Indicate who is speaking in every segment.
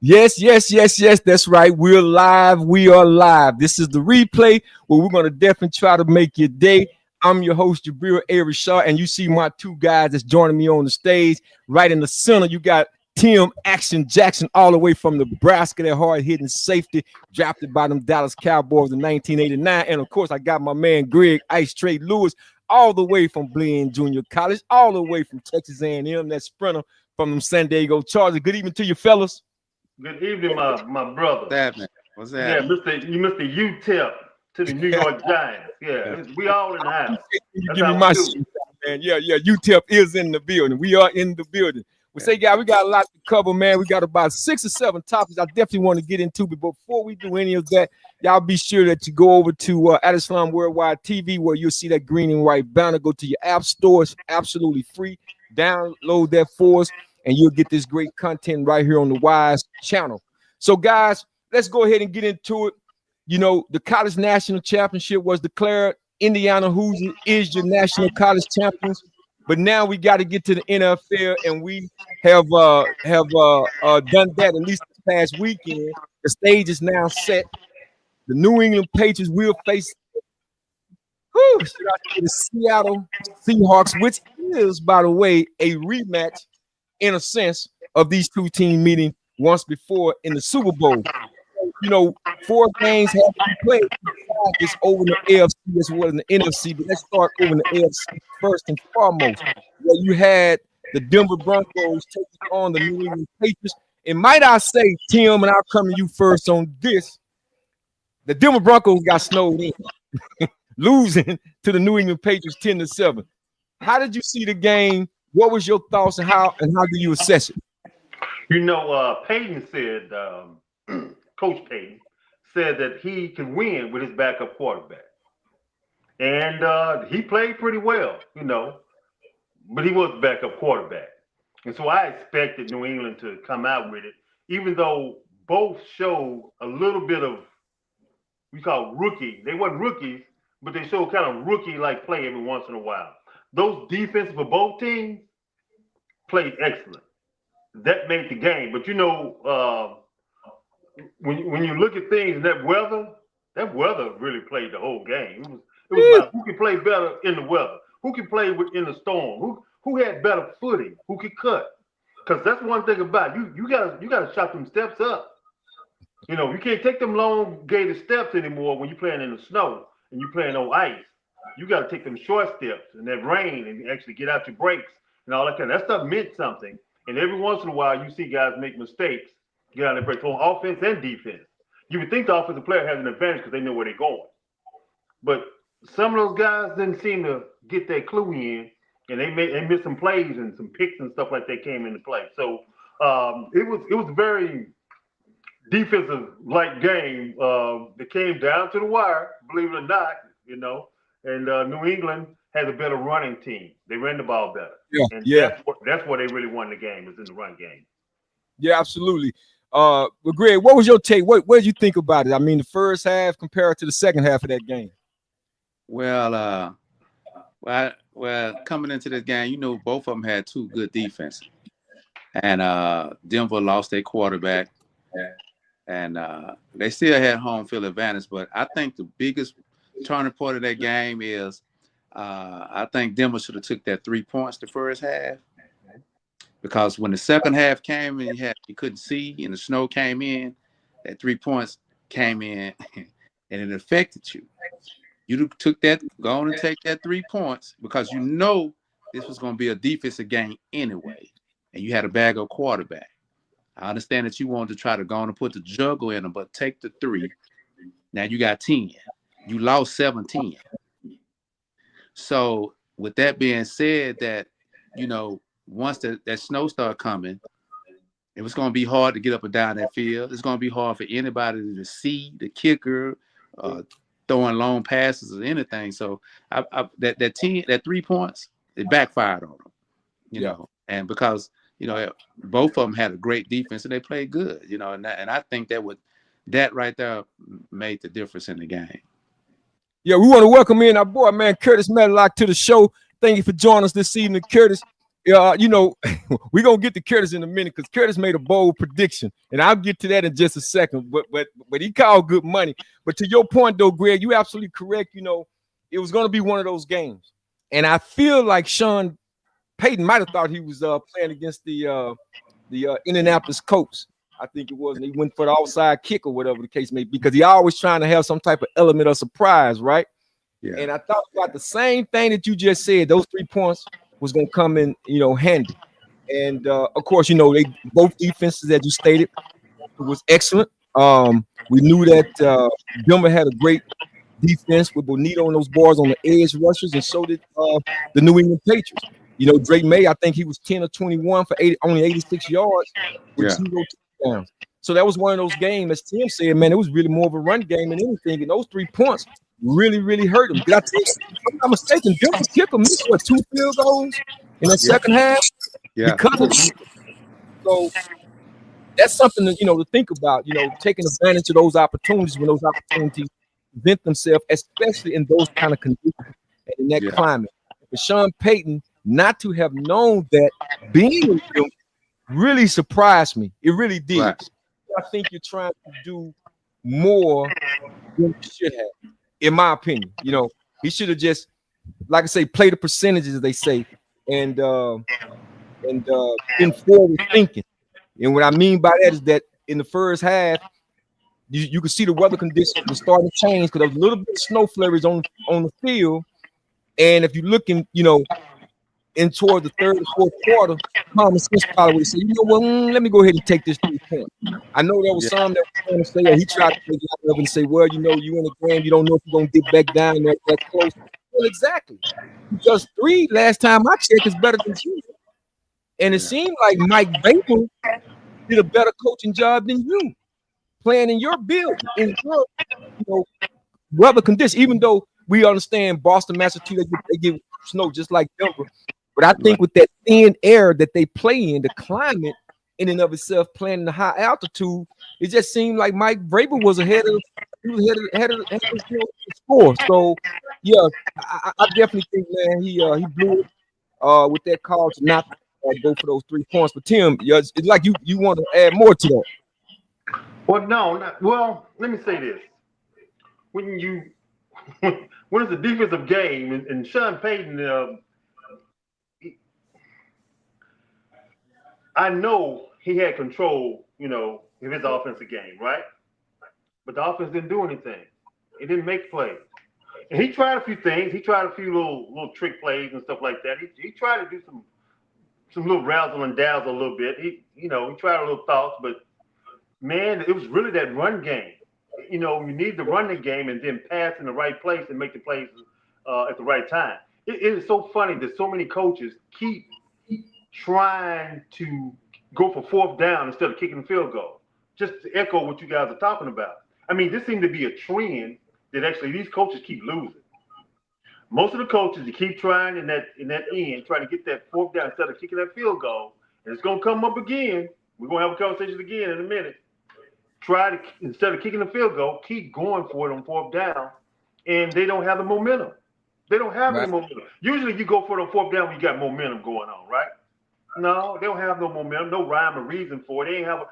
Speaker 1: Yes. That's right. We're live. We are live. This is the replay where we're going to definitely try to make your day. I'm your host, Jabril A. Rashad, and you see my two guys that's joining me on the stage. Right in the center, you got Tim Action Jackson, all the way from Nebraska, that hard-hitting safety, drafted by them Dallas Cowboys in 1989. And, of course, I got my man Greg Ice Trade Lewis, all the way from Blaine Junior College, all the way from Texas A&M, that sprinter from them San Diego Chargers. Good evening to you, fellas.
Speaker 2: Good evening, my brother.
Speaker 3: What's happening? What's
Speaker 2: Yeah,
Speaker 3: happening?
Speaker 2: Mr. UTEP to the New York Giants. Yeah, we all in the house.
Speaker 1: You
Speaker 2: That's
Speaker 1: give me
Speaker 2: how
Speaker 1: my
Speaker 2: we do
Speaker 1: shit, man. Yeah. UTEP is in the building. We are in the building. We say, guys, we got a lot to cover, man. We got about 6 or 7 topics I definitely want to get into. But before we do any of that, y'all be sure that you go over to Islam Worldwide TV, where you'll see that green and white banner. Go to your app store. It's absolutely free. Download that for us, and you'll get this great content right here on the Wise channel. So, guys, let's go ahead and get into it. You know, the college national championship was declared. Indiana Hoosiers is your national college champions. But now we got to get to the NFL, and we have done that at least this past weekend. The stage is now set. The New England Patriots will face the Seattle Seahawks, which is, by the way, a rematch in a sense of these two teams meeting once before in the Super Bowl. You know, 4 games have been played. It's over in the AFC as well as in the NFC, but let's start over in the AFC first and foremost. Where you had the Denver Broncos taking on the New England Patriots. And might I say, Tim, and I'll come to you first on this, the Denver Broncos got snowed in, losing to the New England Patriots 10-7. How did you see the game? What was your thoughts, and how do you assess it?
Speaker 2: You know, Payton said, Coach Payton said that he can win with his backup quarterback. And he played pretty well, you know, but he was the backup quarterback. And so I expected New England to come out with it, even though both showed a little bit of, we call rookie. They weren't rookies, but they showed kind of rookie-like play every once in a while. Those defenses for both teams played excellent. That made the game. But, you know, when you look at things, that weather really played the whole game. It was about who can play better in the weather, who can play in the storm, who had better footing, who could cut. Because that's one thing about it. You gotta shot them steps up. You know, you can't take them long gated steps anymore when you're playing in the snow and you're playing on ice. You got to take them short steps in that rain and actually get out your brakes and all that kind of. That stuff meant something. And every once in a while, you see guys make mistakes, get out their brakes on offense and defense. You would think the offensive player has an advantage because they know where they're going. But some of those guys didn't seem to get their clue in, and they missed some plays and some picks and stuff like that came into play. So it was a very defensive-like game that came down to the wire, believe it or not, you know. And New England has a better running team. They ran the ball better. That's what they really won the game, is in the run game.
Speaker 1: Yeah, absolutely. But Greg, what was your take? What did you think about it? I mean, the first half compared to the second half of that game.
Speaker 3: Well, coming into this game, you know, both of them had 2 good defenses, and Denver lost their quarterback, and they still had home field advantage. But I think the biggest turning point of that game is I think Denver should have took that 3 points the first half, because when the second half came and you couldn't see and the snow came in, that 3 points came in and it affected you. You took that, go on and take that 3 points, because you know this was going to be a defensive game anyway, and you had a backup quarterback. I understand that you wanted to try to go on and put the juggle in them, but take the 3. Now you got 10. You lost 17. So with that being said, that, you know, once that snow started coming, it was going to be hard to get up and down that field. It's going to be hard for anybody to see the kicker, throwing long passes or anything. So that 3 points, it backfired on them, you know, and because, you know, both of them had a great defense and they played good, you know, and I think that right there made the difference in the game.
Speaker 1: Yeah, we want to welcome in our boy, man, Curtis Medlock, to the show. Thank you for joining us this evening, Curtis. You know, we're gonna get to Curtis in a minute because Curtis made a bold prediction, and I'll get to that in just a second. But he called good money. But to your point, though, Greg, you absolutely correct. You know, it was gonna be one of those games, and I feel like Sean Payton might have thought he was playing against the Indianapolis Colts. I think it was, and he went for the outside kick or whatever the case may be, because he always trying to have some type of element of surprise, right?
Speaker 3: Yeah.
Speaker 1: And I thought about the same thing that you just said. Those 3 points was going to come in, you know, handy. And of course, you know, they both defenses, as you stated, it was excellent. We knew that Denver had a great defense with Bonito and those bars on the edge rushers, and so did the New England Patriots. You know, Drake May, I think he was 10 or 21 for only 86 yards with 0 touchdowns. So that was one of those games, as Tim said, man, it was really more of a run game than anything. And those 3 points really, really hurt him. Did I tell you, if I'm not mistaken, Denver kicker missed 2 field goals in that second half?
Speaker 3: Yeah.
Speaker 1: Because of it. So that's something that, you know, to think about, you know, taking advantage of those opportunities when those opportunities present themselves, especially in those kind of conditions and in that climate. For Sean Payton not to have known that being with them really surprised me. It really did.
Speaker 3: Right.
Speaker 1: I think you're trying to do more than you should have, in my opinion. You know, he should have just, like I say, play the percentages, as they say, and been forward thinking. And what I mean by that is that in the first half, you could see the weather conditions were starting to change because there was a little bit of snow flurries on the field. And if you're looking, you know, in toward the third or fourth quarter, common sense probably would say, you know what, let me go ahead and take this 3 points. I know there was some that were trying to say, he tried to take it up and say, well, you know, you in the game, you don't know if you're going to get back down there that close. Well, exactly. Because 3, last time I checked, is better than 2. And it seemed like Mike Vrabel did a better coaching job than you, playing in your building, in your, you know, weather conditions, even though we understand Boston, Massachusetts, they get snow just like Denver. But I think with that thin air that they play in, the climate in and of itself, playing in the high altitude, it just seemed like Mike Vrabel was ahead of the score. So yeah, I definitely think, man, he blew it with that call to not go for those 3 points. But Tim, it's like you want to add more to that.
Speaker 2: Well, no, well, let me say this: when it's a defensive game, and Sean Payton, I know he had control, you know, of his offensive game, right? But the offense didn't do anything. It didn't make plays. And he tried a few things. He tried a few little trick plays and stuff like that. He tried to do some little razzle and dazzle a little bit. He tried a little thoughts, but man, it was really that run game. You know, you need to run the game and then pass in the right place and make the plays at the right time. It is so funny that so many coaches keep trying to go for 4th down instead of kicking the field goal. Just to echo what you guys are talking about. I mean, this seemed to be a trend that actually these coaches keep losing. Most of the coaches, you keep trying in that end, trying to get that 4th down instead of kicking that field goal, and it's going to come up again. We're going to have a conversation again in a minute. Try to, instead of kicking the field goal, keep going for it on 4th down, and they don't have the momentum. They don't have any momentum. Usually you go for it on 4th down when you got momentum going on, right? No, they don't have no momentum, no rhyme or reason for it. They ain't have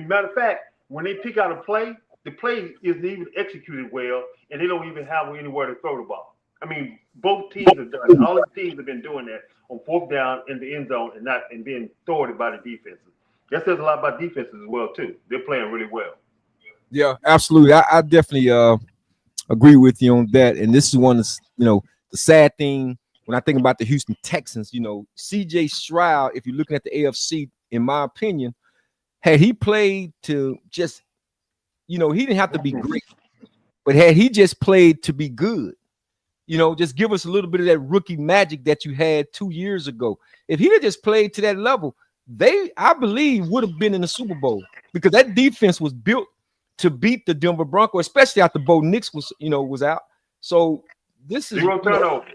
Speaker 2: matter of fact, when they pick out a play, the play isn't even executed well, and they don't even have anywhere to throw the ball. I mean, both teams have done it. All the teams have been doing that on 4th down in the end zone and being thwarted by the defenses. That says a lot about defenses as well, too. They're playing really well.
Speaker 1: Yeah, absolutely. I definitely agree with you on that. And this is one of, you know, the sad thing when I think about the Houston Texans, you know, CJ Stroud, if you're looking at the AFC, in my opinion, had he played to just, you know, he didn't have to be great, but had he just played to be good, you know, just give us a little bit of that rookie magic that you had 2 years ago. If he had just played to that level, I believe, would have been in the Super Bowl, because that defense was built to beat the Denver Broncos, especially after Bo Nix was out. So this is
Speaker 2: 0 turnovers.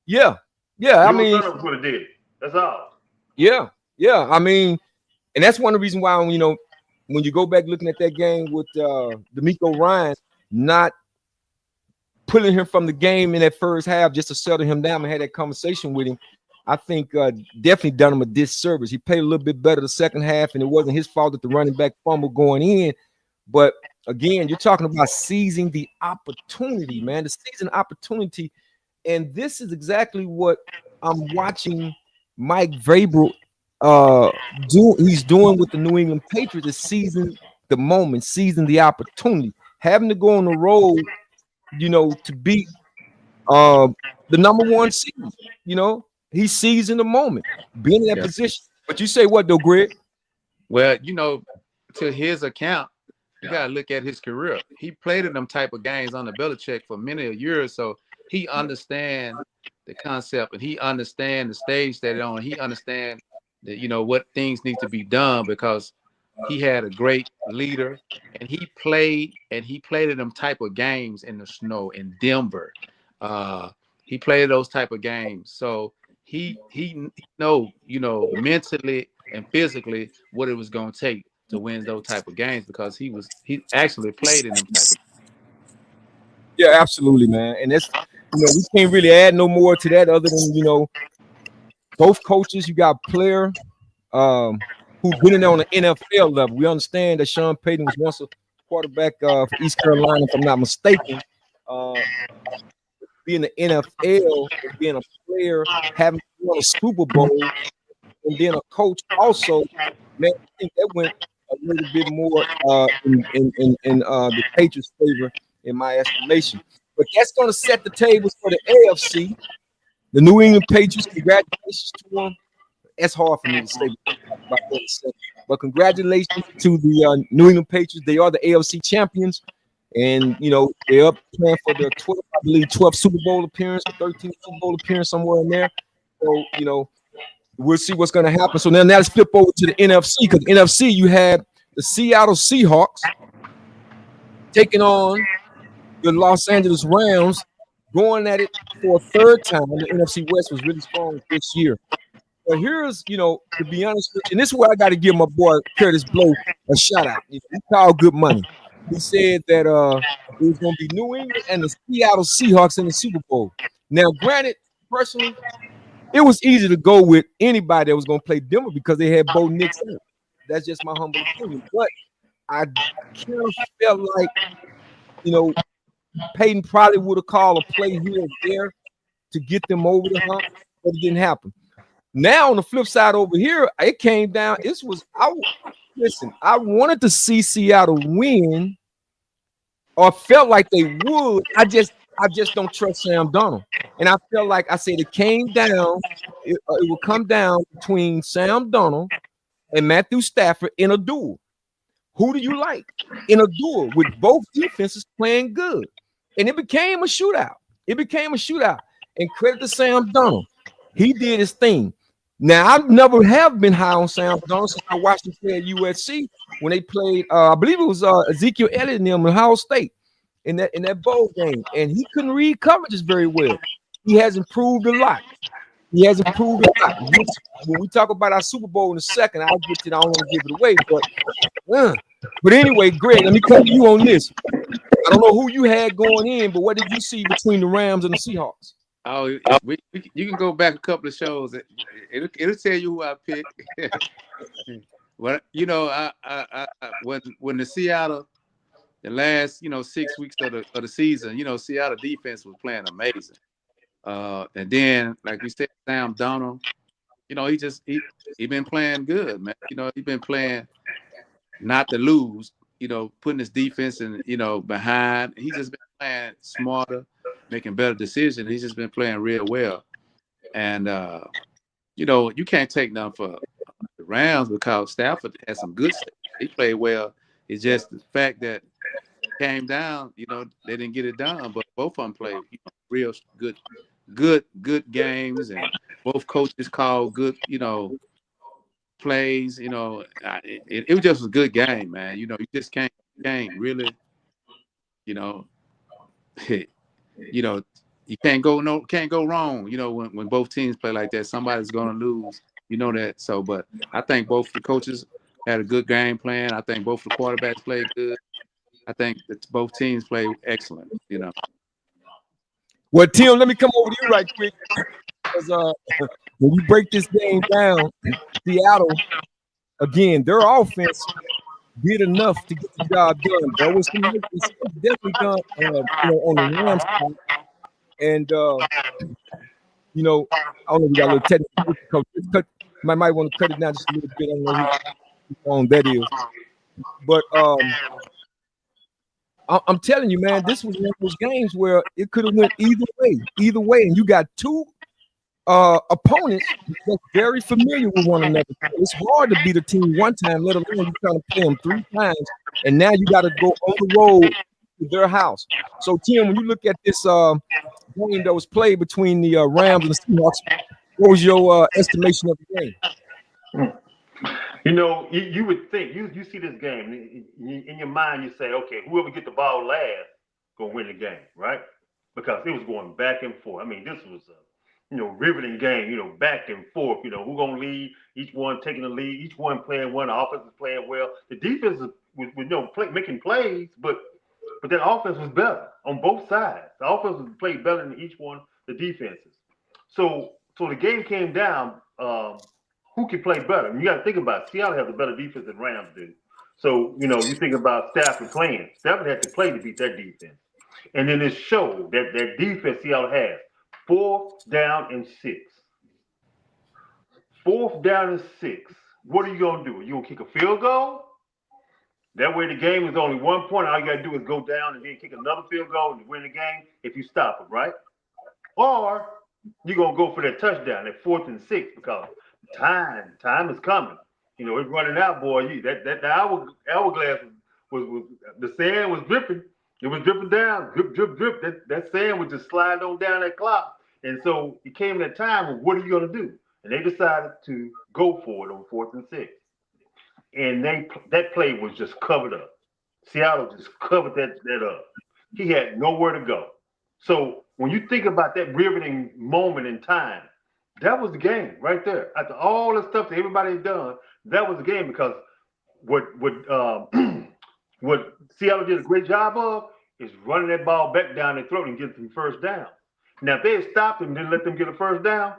Speaker 1: Yeah. I mean,
Speaker 2: turnovers would have did it. That's all.
Speaker 1: Yeah. I mean, and that's one of the reasons why, you know, when you go back looking at that game with D'Amico Ryans, not pulling him from the game in that first half just to settle him down and had that conversation with him, I think definitely done him a disservice. He played a little bit better the second half, and it wasn't his fault that the running back fumble going in. But again, you're talking about seizing the opportunity, man, the season opportunity. And this is what I'm watching Mike Vrabel he's doing with the New England Patriots, is seizing the moment, seizing the opportunity, having to go on the road, to beat the number one seed. He's seizing the moment, being in that position. But you say what though, Greg?
Speaker 3: Well, to his account, you gotta look at his career. He played in them type of games under Belichick for many a years, so he understands the concept and he understands the stage that it's on. He understands that what things need to be done because he had a great leader and he played in them type of games in the snow in Denver. He played those type of games, so he know mentally and physically what it was gonna take to win those type of games because he actually played in them type of games.
Speaker 1: Yeah, absolutely, man. And that's we can't really add no more to that other than both coaches. You got a player who's been in there on the NFL level. We understand that Sean Payton was once a quarterback for East Carolina, if I'm not mistaken. Being the NFL, being a player, having won a Super Bowl, and then a coach also, man, I think that went a little bit more in the Patriots' favor in my estimation. But that's going to set the tables for the AFC. The New England Patriots, congratulations to them. That's hard for me to say about that, but congratulations to the New England Patriots. They are the AFC champions. And they're up playing for their 12th Super Bowl appearance, or 13th Super Bowl appearance, somewhere in there. So we'll see what's going to happen. So now let's flip over to the NFC, because NFC you have the Seattle Seahawks taking on the Los Angeles Rams, going at it for a third time. The NFC West was really strong this year. But here's, to be honest with you, and this is where I got to give my boy Curtis Blow a shout out. He called good money. He said that it was going to be New England and the Seattle Seahawks in the Super Bowl. Now, granted, personally, it was easy to go with anybody that was going to play Denver because they had Bo Nix in it. That's just my humble opinion. But I kind of felt like, Peyton probably would have called a play here or there to get them over the hump, but it didn't happen. Now, on the flip side over here, it came down. I wanted to see Seattle win, or felt like they would. I just don't trust Sam Darnold. And I felt like I said it came down, it would come down between Sam Darnold and Matthew Stafford in a duel. Who do you like in a duel with both defenses playing good? And it became a shootout. And credit to Sam Darnold. He did his thing. Now, I never have been high on Sam Darnold since I watched him play at USC when they played, I believe it was Ezekiel Elliott and them in Ohio State in that bowl game. And he couldn't read coverages very well. He has improved a lot. When we talk about our Super Bowl in a second, I'll get to it. I don't want to give it away. But anyway, Greg, let me come to you on this. I don't know who you had going in, but what did you see between the Rams and the Seahawks?
Speaker 3: Oh, you can go back a couple of shows. It'll tell you who I picked. Well, when the Seattle, the last 6 weeks of the season, Seattle defense was playing amazing. And then, like we said, Sam Darnold, he been playing good, man. He been playing not to lose. Putting his defense in, behind. He's just been playing smarter, making better decisions. He's just been playing real well. And, you can't take none for the Rams because Stafford had some good stuff. He played well. It's just the fact that it came down, they didn't get it done. But both of them played real good games. And both coaches called good, plays. It was just a good game, man. You just can't really, you can't go wrong. When both teams play like that, somebody's gonna lose. That. So, but I think both the coaches had a good game plan. I think both the quarterbacks played good. I think that both teams played excellent.
Speaker 1: Well, Tim, let me come over to you right quick because when you break this game down, Seattle, again, their offense did enough to get the job done. There was some definitely done, on the Rams side. And, I don't know, we got a little technical coach. Might want to cut it down just a little bit. I don't know how long that is. But I'm telling you, man, this was one of those games where it could have went either way. And you got two opponents that's very familiar with one another. It's hard to beat a team one time, let alone you trying to play them 3 times, and now you got to go on the road to their house. So, Tim, when you look at this game that was played between the Rams and the Seahawks, what was your estimation of the game?
Speaker 2: You would think you see this game in your mind. You say, okay, whoever get the ball last gonna win the game, right? Because it was going back and forth. I mean, this was a riveting game, back and forth, who gonna lead, each one taking the lead, each one playing one, the offense is playing well. The defense was making plays, but that offense was better on both sides. The offense was played better than each one, the defenses. So the game came down, who can play better? And you got to think about it. Seattle has a better defense than Rams do. So, you think about Stafford playing. Stafford had to play to beat that defense. And then it showed that defense Seattle has. 4th down and 6. 4th down and 6. What are you going to do? You going to kick a field goal? That way the game is only 1 point. All you got to do is go down and then kick another field goal and win the game if you stop it, right? Or you're going to go for that touchdown at 4th and 6 because time is coming. It's running out, boy. That hourglass was the sand was dripping. It was dripping down, drip, drip, drip. That sand was just sliding on down that clock. And so it came that time of what are you going to do? And they decided to go for it on 4th and 6. And that play was just covered up. Seattle just covered that up. He had nowhere to go. So when you think about that riveting moment in time, that was the game right there. After all the stuff that everybody had done, that was the game because what Seattle did a great job of is running that ball back down their throat and getting them first down. Now, if they had stopped them and didn't let them get a first down,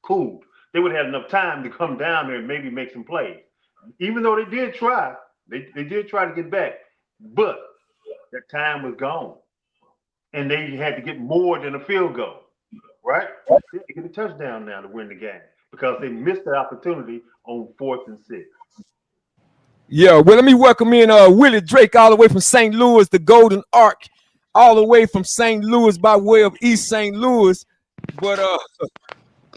Speaker 2: cool. They would have had enough time to come down there and maybe make some plays. Even though they did try, they did try to get back, but that time was gone. And they had to get more than a field goal, right? They had to get a touchdown now to win the game because they missed the opportunity on 4th and 6.
Speaker 1: Yeah, well, let me welcome in Willie Drake all the way from St. Louis, the Golden Ark, all the way from St. Louis by way of East St. Louis. But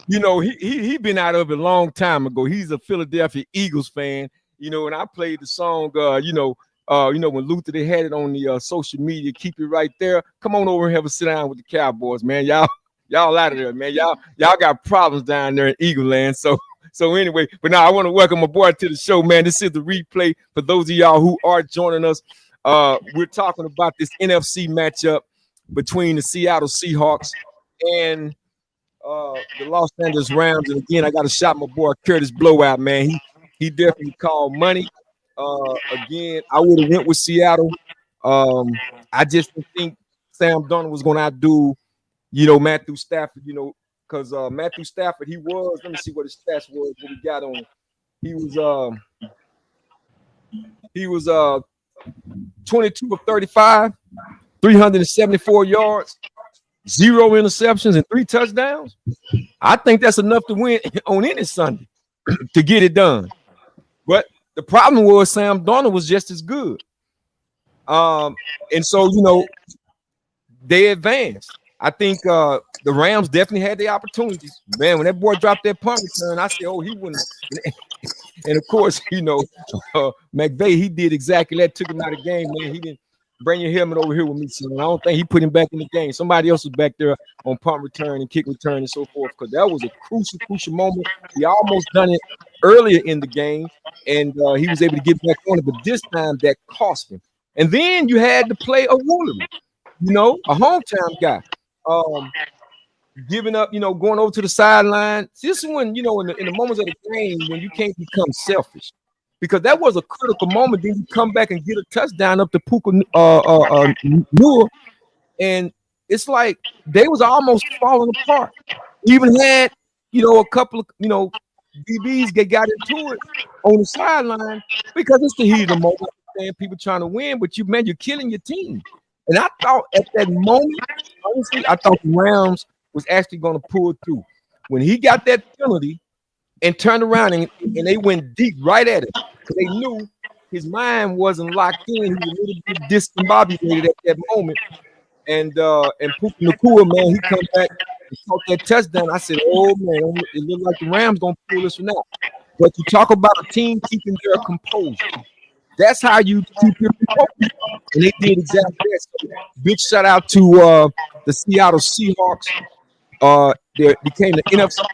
Speaker 1: he been out of it a long time ago. He's a Philadelphia Eagles fan. And I played the song, when Luther, they had it on the social media, keep it right there. Come on over and have a sit down with the Cowboys, man. Y'all out of there, man. Y'all got problems down there in Eagle Land. So anyway, but now I want to welcome my boy to the show, man. This is the replay for those of y'all who are joining us. We're talking about this NFC matchup between the Seattle Seahawks and the Los Angeles Rams. And again, I got to shout my boy Curtis Blowout, man. He definitely called money. Again, I would have went with Seattle. I just didn't think Sam Darnold was going to outdo, Matthew Stafford, because Matthew Stafford, let me see what his stats was, what we got on him. He was 22 of 35, 374 yards, 0 interceptions, and 3 touchdowns. I think that's enough to win on any Sunday to get it done. But the problem was Sam Darnold was just as good. And so, they advanced. I think the Rams definitely had the opportunities. Man, when that boy dropped that punt return, I said, oh, he wouldn't. And, of course, McVay, he did exactly that, took him out of the game, man. He didn't bring your helmet over here with me, son. I don't think he put him back in the game. Somebody else was back there on punt return and kick return and so forth, because that was a crucial moment. He almost done it earlier in the game, and he was able to get back on it, but this time that cost him. And then you had to play a Woolery, a hometown guy. Giving up, going over to the sideline. This one, in the moments of the game when you can't become selfish, because that was a critical moment. Then you come back and get a touchdown up to Puka Nua, and it's like they was almost falling apart. Even had a couple of, DBs got into it on the sideline because it's the heat of the moment. And people trying to win, but you're killing your team. And I thought at that moment, honestly, I thought the Rams was actually going to pull through. When he got that penalty and turned around and they went deep right at it because they knew his mind wasn't locked in. He was a little bit discombobulated at that moment. And Puka Nacua, man, he come back and caught that touchdown. I said, oh, man, it looked like the Rams going to pull this one out. But you talk about a team keeping their composure. That's how you keep your composure. And they did exactly that. So big shout out to the Seattle Seahawks. They became the NFC.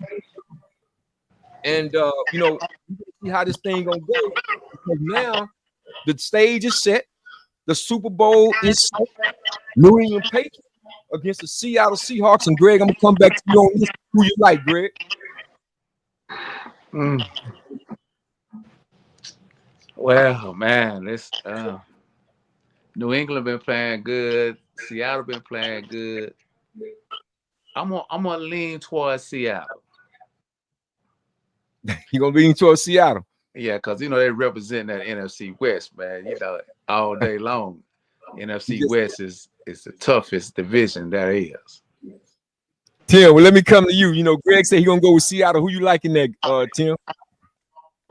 Speaker 1: And, see how this thing going to go. Because now the stage is set. The Super Bowl is set. New England Patriots against the Seattle Seahawks. And, Greg, I'm going to come back to you on this. Who you like, Greg?
Speaker 3: Well, man, this New England been playing good. Seattle been playing good. I'm gonna lean towards Seattle.
Speaker 1: You're gonna lean towards Seattle?
Speaker 3: Yeah, because they represent that NFC West, man. All day long. NFC West is the toughest division there is.
Speaker 1: Tim, well, let me come to you. Greg said he's gonna go with Seattle. Who you liking that, Tim?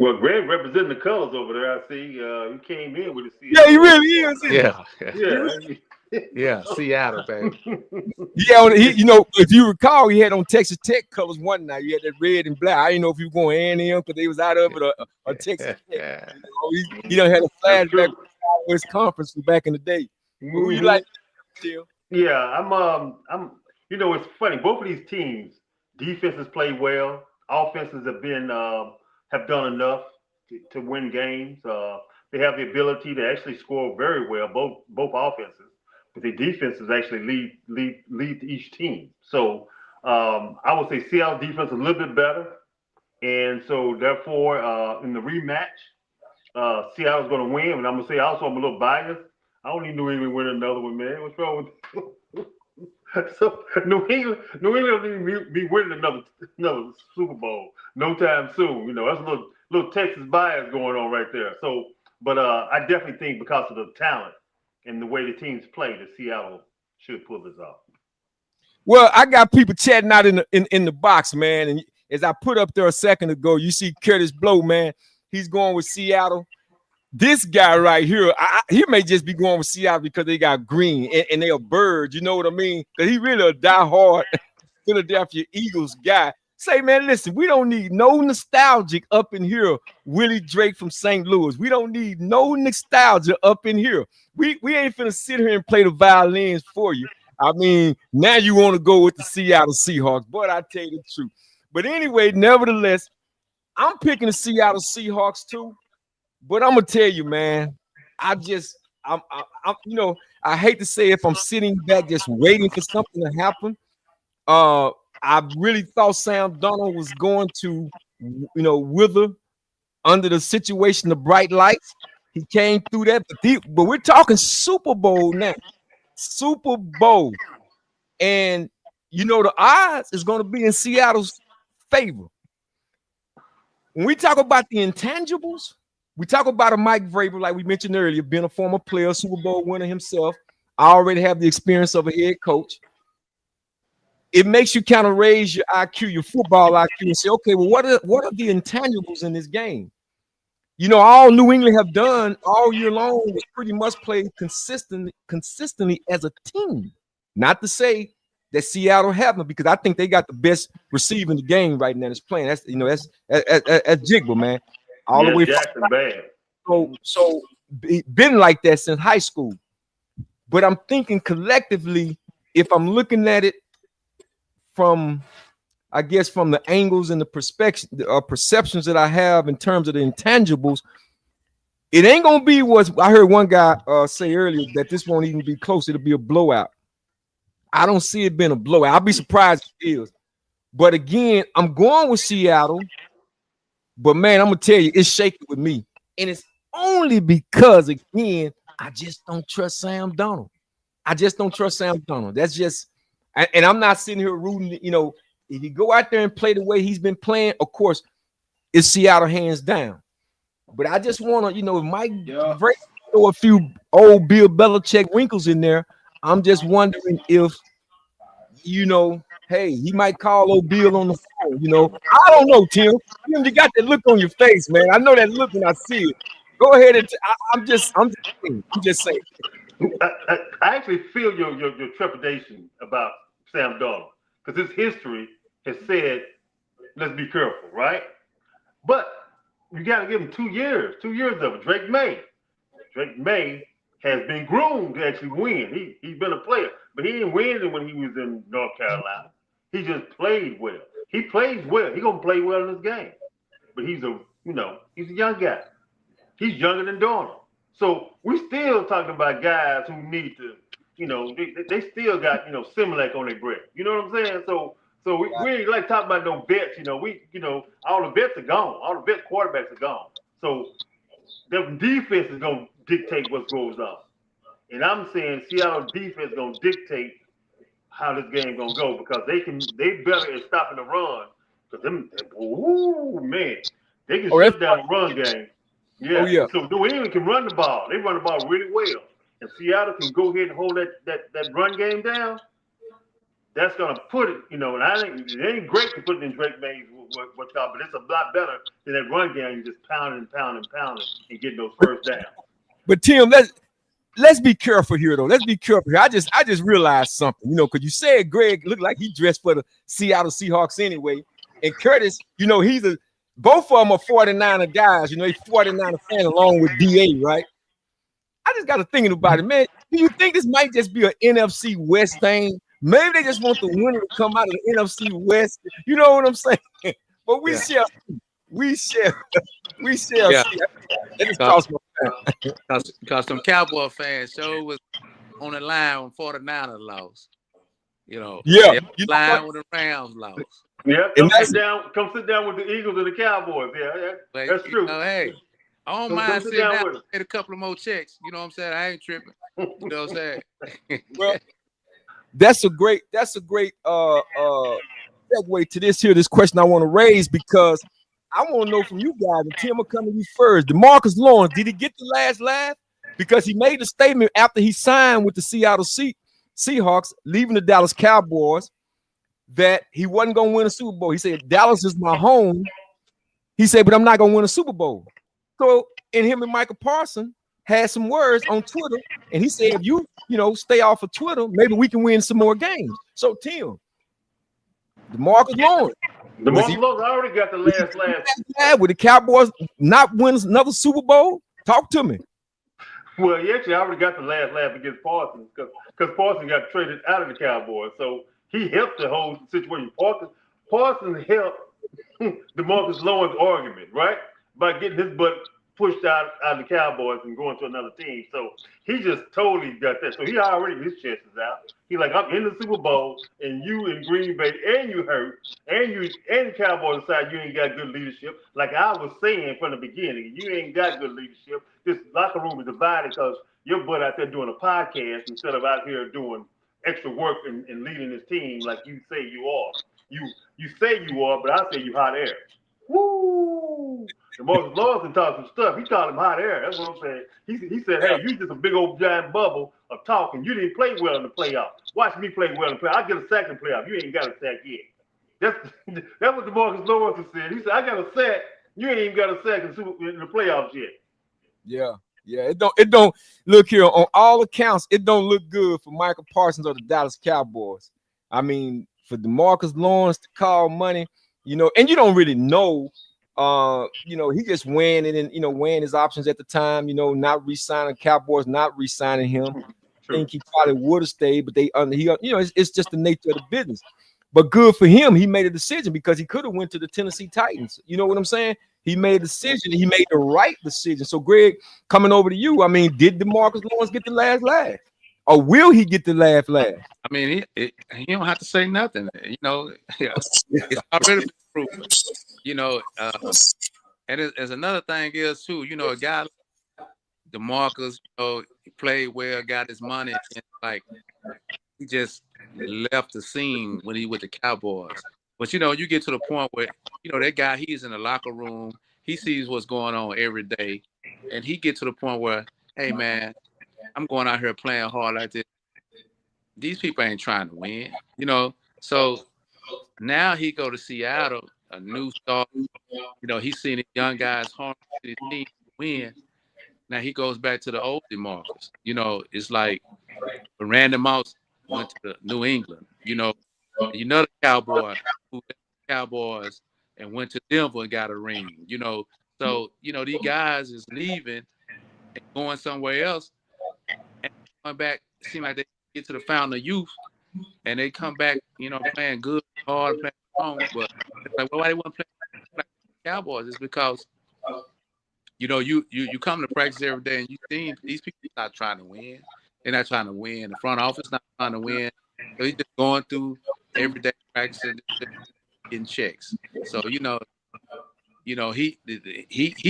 Speaker 2: Well, Greg representing the colors over there. I see. He came in with the Seattle.
Speaker 1: Yeah, he really is.
Speaker 3: Yeah, Seattle, baby.
Speaker 1: Yeah, if you recall, he had on Texas Tech colors one night. He had that red and black. I didn't know if he was going A&M because they was out of it or Texas Tech. He done had a flashback to his conference from back in the day. Who you like, Tim?
Speaker 2: Yeah, I'm. It's funny. Both of these teams, defenses play well. Offenses have done enough to win games. They have the ability to actually score very well, both offenses. But the defenses actually lead each team. So I would say Seattle defense a little bit better. And so therefore, in the rematch, Seattle's going to win. And I'm going to say also I'm a little biased. I don't need New England win another one, man. What's wrong with So New England don't be winning another Super Bowl no time soon. That's a little Texas bias going on right there. So, but I definitely think because of the talent and the way the teams play, that Seattle should pull this off.
Speaker 1: Well, I got people chatting out in the box, man. And as I put up there a second ago, you see Curtis Blow, man. He's going with Seattle. This guy right here, he may just be going with Seattle because they got green and they are birds. You know what I mean? Because he really a diehard Philadelphia Eagles guy. Say, man, listen, we don't need no nostalgic up in here. Willie Drake from St. Louis. We don't need no nostalgia up in here. We ain't finna sit here and play the violins for you. I mean, now you want to go with the Seattle Seahawks. But I tell you the truth. But anyway, nevertheless, I'm picking the Seattle Seahawks too. But I'm gonna tell you, man, I hate to say if I'm sitting back just waiting for something to happen. I really thought Sam Darnold was going to, wither under the situation of bright lights. He came through that, but we're talking Super Bowl now. Super Bowl. And, the odds is going to be in Seattle's favor. When we talk about the intangibles, we talk about a Mike Vrabel, like we mentioned earlier, being a former player, Super Bowl winner himself. I already have the experience of a head coach. It makes you kind of raise your IQ, your football IQ, and say, okay, well, what are the intangibles in this game? All New England have done all year long was pretty much play consistently as a team. Not to say that Seattle haven't, because I think they got the best receiver in the game right now that's playing. That's Jigba, man. All the way
Speaker 2: Jackson bad.
Speaker 1: So been like that since high school. But I'm thinking collectively, if I'm looking at it from the angles and the perceptions that I have in terms of the intangibles, it ain't gonna be what I heard one guy say earlier, that this won't even be close. It'll be a blowout. I don't see it being a blowout. I'll be surprised if it is. But again, I'm going with Seattle. But man, I'm gonna tell you, it's shaky with me, and it's only because, again, I just don't trust Sam Darnold. That's just, and I'm not sitting here rooting. if he go out there and play the way he's been playing, of course, it's Seattle hands down. But I just want to, Mike throw a few old Bill Belichick wrinkles in there. I'm just wondering if, hey, he might call old Bill on the phone. I don't know, Tim. Tim, you got that look on your face, man. I know that look when I see it. Go ahead and I'm just saying.
Speaker 2: I actually feel your trepidation about Sam Darnold because his history has said, let's be careful, right? But you got to give him 2 years of it. Drake May has been groomed to actually win. He's been a player, but he didn't win when he was in North Carolina. He just played well. He plays well. He's gonna play well in this game. But he's a young guy. He's younger than Darnold. So we're still talking about guys who need to, they still got, Similac on their breath. You know what I'm saying? So we ain't like talking about no vets. All the vets are gone. All the vet quarterbacks are gone. So the defense is gonna dictate what goes on. And I'm saying Seattle defense is gonna dictate how this game gonna go because they better at stopping the run. Because they can shut down the run game. Yeah.
Speaker 1: Oh, yeah.
Speaker 2: So New England can run the ball. They run the ball really well. And Seattle can go ahead and hold that run game down. That's gonna put it, and I think it ain't great to put it in Drake May's but it's a lot better than that run game just pounding and getting those first downs.
Speaker 1: But Tim, let's be careful here though. Let's be careful here. I just realized something, because you said Greg looked like he dressed for the Seattle Seahawks anyway. And Curtis, both of them are 49er guys, he's 49er fan along with DA, right? I just got to thinking about it, man. Do you think this might just be an NFC West thing? Maybe they just want the winner to come out of the NFC West. You know what I'm saying? But we shall see. That just cost my
Speaker 4: Because some Cowboy fans sure was on the line when 49ers lost.
Speaker 1: Yeah.
Speaker 4: Line when the Rams lost.
Speaker 2: Yeah, come sit down with the Eagles and the Cowboys. Yeah, that's true.
Speaker 4: Hey, I don't mind sitting down and get a couple of more checks. You know what I'm saying? I ain't tripping. You know what I'm saying?
Speaker 1: Well, that's a great segue to this question I want to raise because I want to know from you guys, and Tim will come to you first. DeMarcus Lawrence, did he get the last laugh? Because he made a statement after he signed with the Seattle Seahawks, leaving the Dallas Cowboys, that he wasn't going to win a Super Bowl. He said, Dallas is my home. He said, but I'm not going to win a Super Bowl. So, and him and Michael Parsons had some words on Twitter, and he said, if you stay off of Twitter, maybe we can win some more games. So, Tim, DeMarcus Lawrence.
Speaker 2: DeMarcus Lawrence already got the last laugh.
Speaker 1: Would the Cowboys not win another Super Bowl? Talk to me.
Speaker 2: Well, he actually already got the last laugh against Parsons because Parsons got traded out of the Cowboys. So he helped the whole situation. Parsons helped DeMarcus Lawrence argument, right? By getting his butt pushed out of the Cowboys and going to another team. So he just totally got that. So his chest is out. He's like, I'm in the Super Bowl, and you in Green Bay, and you hurt, and the Cowboys decide you ain't got good leadership. Like I was saying from the beginning, you ain't got good leadership. This locker room is divided because your butt out there doing a podcast instead of out here doing extra work and leading this team like you say you are. You say you are, but I say you hot air. Woo! DeMarcus Lawrence can talk some stuff. He called him hot air. That's what I'm saying. He said, hey, you just a big old giant bubble of talking. You didn't play well in the playoffs. Watch me play well in the playoffs. I'll get a sack in the playoffs. You ain't got a sack yet. That's what DeMarcus Lawrence said. He said, I got a sack. You ain't even got a sack in the playoffs yet.
Speaker 1: Yeah. It don't look here on all accounts. It don't look good for Michael Parsons or the Dallas Cowboys. I mean, for DeMarcus Lawrence to call money, and you don't really know. He just weighing it and weighing his options at the time. Not re-signing Cowboys, not re-signing him. I think he probably would have stayed, but it's just the nature of the business. But good for him, he made a decision because he could have went to the Tennessee Titans. You know what I'm saying? He made a decision. He made the right decision. So, Greg, coming over to you, I mean, did DeMarcus Lawrence get the last laugh? Or will he get the last laugh?
Speaker 4: I mean, he don't have to say nothing. It's already been proven. And there's another thing is too. A guy like DeMarcus, he played well, got his money, and like he just left the scene when he with the Cowboys. But you know, you get to the point where you know that guy, he's in the locker room, he sees what's going on every day, and he get to the point where, hey man, I'm going out here playing hard like this. These people ain't trying to win, you know. So now he go to Seattle, a new star. You know, he's seeing the young guys harm his team to win. Now he goes back to the old demarcus. You know, it's like when Randy Moss went to the New England. You know the Cowboy who left the Cowboys and went to Denver and got a ring. You know, so you know these guys is leaving and going somewhere else and coming back. Seem like they get to the fountain of youth and they come back. You know, playing good, hard, playing strong. But it's like, well, why they want to play like the Cowboys? It's because you know, you come to practice every day and you see these people not trying to win. They're not trying to win. The front office not trying to win. They're just going through everyday practice and getting checks. So he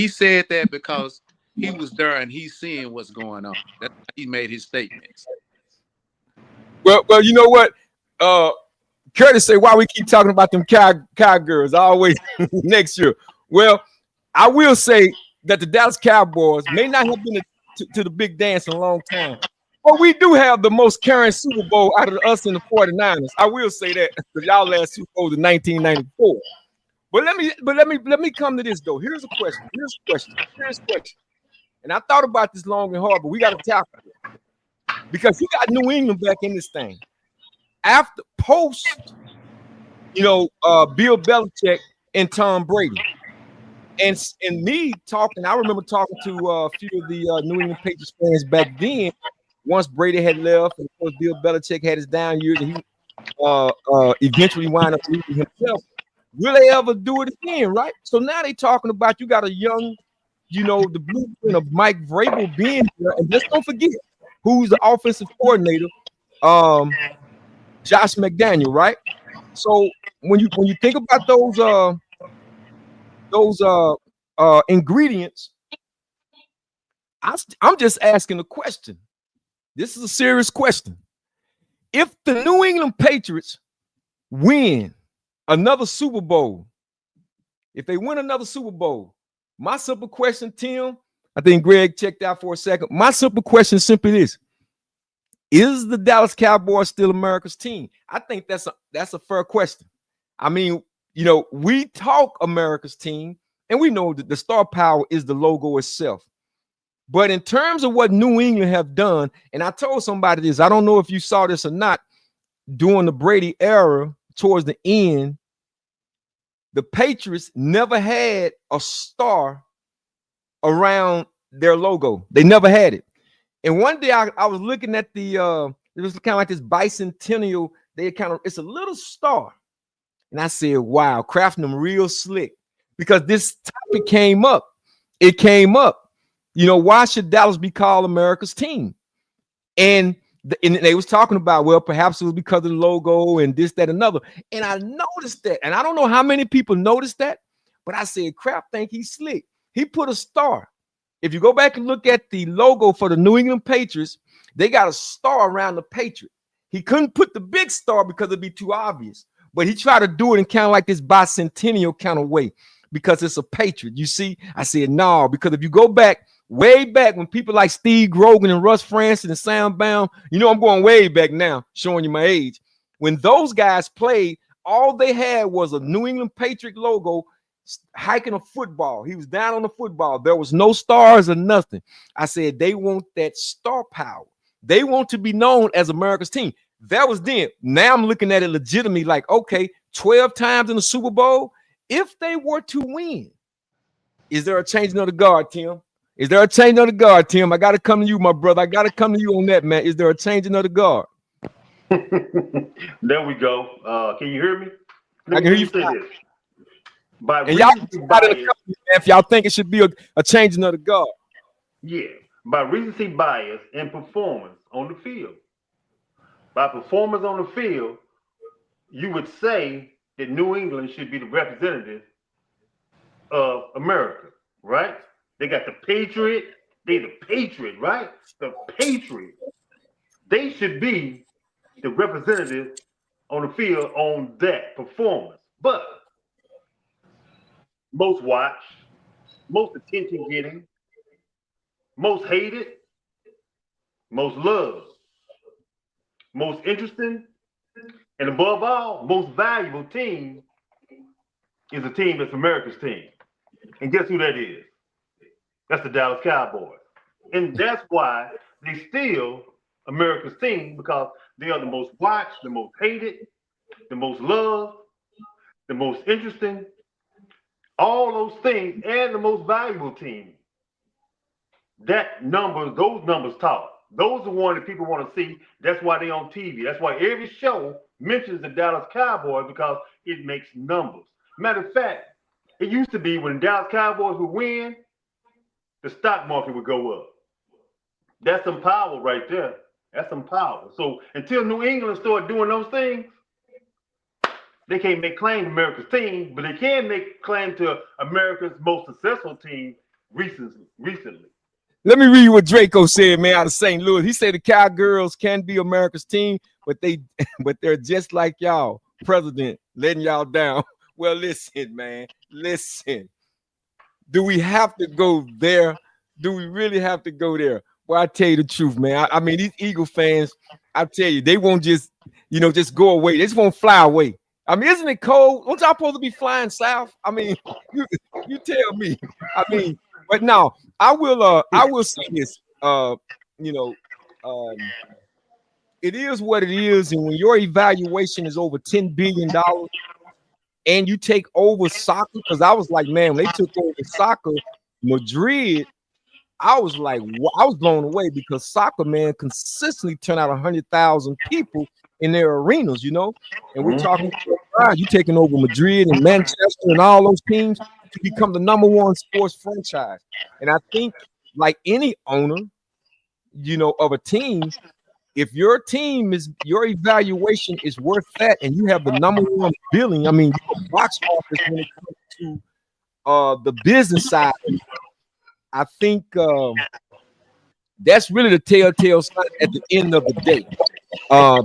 Speaker 4: said that because he was there and he's seeing what's going on. That's why he made his statements.
Speaker 1: Well, you know what? Curtis say why we keep talking about them cowgirls always next year. Well, I will say that the Dallas Cowboys may not have been to the big dance in a long time, but we do have the most carrying Super Bowl out of us and the 49ers. I will say that because y'all last Super Bowl in 1994. But let me come to this though. Here's a question. And I thought about this long and hard, but we got to tackle it because you got New England back in this thing after post, Bill Belichick and Tom Brady. And me talking, I remember talking to a few of the New England Patriots fans back then. Once Brady had left, and of course Bill Belichick had his down years, and he eventually wound up losing himself. Will they ever do it again, right? So now they talking about you got a young, the blueprint of Mike Vrabel being there, and just don't forget who's the offensive coordinator, Josh McDaniel, right? So when you think about those ingredients, I'm just asking a question. This is a serious question. If the New England Patriots win another Super Bowl, my simple question, Tim, I think Greg checked out for a second. My simple question is simply this: is the Dallas Cowboys still America's team? I think that's a fair question. I mean, we talk America's team, and we know that the star power is the logo itself. But in terms of what New England have done, and I told somebody this, I don't know if you saw this or not, during the Brady era, towards the end, the Patriots never had a star around their logo. They never had it. And one day I was looking at it was kind of like this bicentennial, it's a little star. And I said, wow, crafting them real slick, because this topic came up. It came up. Why should Dallas be called America's team? And they was talking about, well, perhaps it was because of the logo and this, that, another. And I noticed that. And I don't know how many people noticed that, but I said, crap, think he's slick. He put a star. If you go back and look at the logo for the New England Patriots, they got a star around the Patriot. He couldn't put the big star because it'd be too obvious. But he tried to do it in kind of like this bicentennial kind of way because it's a Patriot. You see, I said, no, because if you go back, way back when people like Steve Grogan and Russ Francis and Sam Baum, I'm going way back now, showing you my age. When those guys played, all they had was a New England Patriot logo hiking a football. He was down on the football. There was no stars or nothing. I said, they want that star power. They want to be known as America's team. That was then. Now I'm looking at it legitimately like, okay, 12 times in the Super Bowl. If they were to win, is there a changing of the guard, Tim? Is there a changing of the guard, Tim? I got to come to you, my brother. I got to come to you on that, man. Is there a changing of the guard?
Speaker 2: There we go. Can you hear me?
Speaker 1: I can hear you.
Speaker 2: Say this.
Speaker 1: And y'all, if y'all think it should be a changing of the guard.
Speaker 2: Yeah, by recency bias and performance on the field. By performance on the field, you would say that New England should be the representative of America, right? They got the Patriot. They the Patriot, right? The Patriot. They should be the representative on the field on that performance. But most watched, most attention getting, most hated, most loved, most interesting, and above all, most valuable team is a team that's America's team. And guess who that is? That's the Dallas Cowboys. And that's why they still America's team, because they are the most watched, the most hated, the most loved, the most interesting, all those things, and the most valuable team. Those numbers talk. Those are the ones that people want to see. That's why they on TV. That's why every show mentions the Dallas Cowboys, because it makes numbers. Matter of fact, it used to be when the Dallas Cowboys would win, the stock market would go up. That's some power right there. That's some power. So until New England started doing those things, they can't make claim to America's team, but they can make claim to America's most successful team recently.
Speaker 1: Let me read what Draco said, man, out of St. Louis. He said the Cowgirls can be America's team, but they're just like y'all, president, letting y'all down. Well, listen, man, listen. Do we have to go there? Do we really have to go there? Well, I tell you the truth, man. I mean, these Eagle fans, I tell you, they won't just go away. They just won't fly away. I mean, isn't it cold? Won't y'all supposed to be flying south? I mean, you tell me. I mean, but no, I will say this. It is what it is, and when your evaluation is over $10 billion and you take over soccer, because I was like, man, when they took over soccer, Madrid, I was like, I was blown away, because soccer, man, consistently turn out 100,000 people in their arenas, and we're talking about you taking over Madrid and Manchester and all those teams to become the #1 sports franchise. And I think, like any owner, of a team, if your evaluation is worth that, and you have the #1 billing, I mean, box office when it comes to the business side, I think that's really the telltale sign at the end of the day.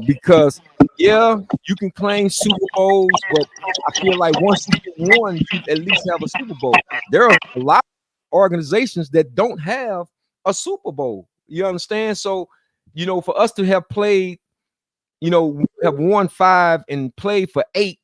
Speaker 1: Because you can claim Super Bowls, but I feel like once you get one, you at least have a Super Bowl. There are a lot of organizations that don't have a Super Bowl. You understand? So, for us to have played, have won 5 and played for 8,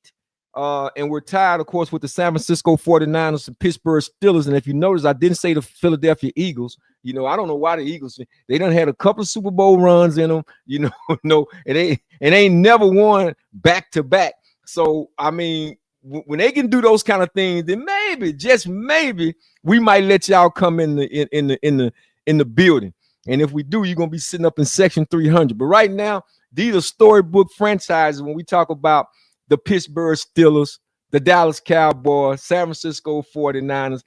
Speaker 1: and we're tied, of course, with the San Francisco 49ers and Pittsburgh Steelers. And if you notice, I didn't say the Philadelphia Eagles. I don't know why the Eagles, they done had a couple of Super Bowl runs in them, and they ain't never won back to back. So, I mean, when they can do those kind of things, then maybe, just maybe, we might let y'all come in the building. And if we do, you're gonna be sitting up in section 300. But right now, these are storybook franchises when we talk about the Pittsburgh Steelers, the Dallas Cowboys, San Francisco 49ers.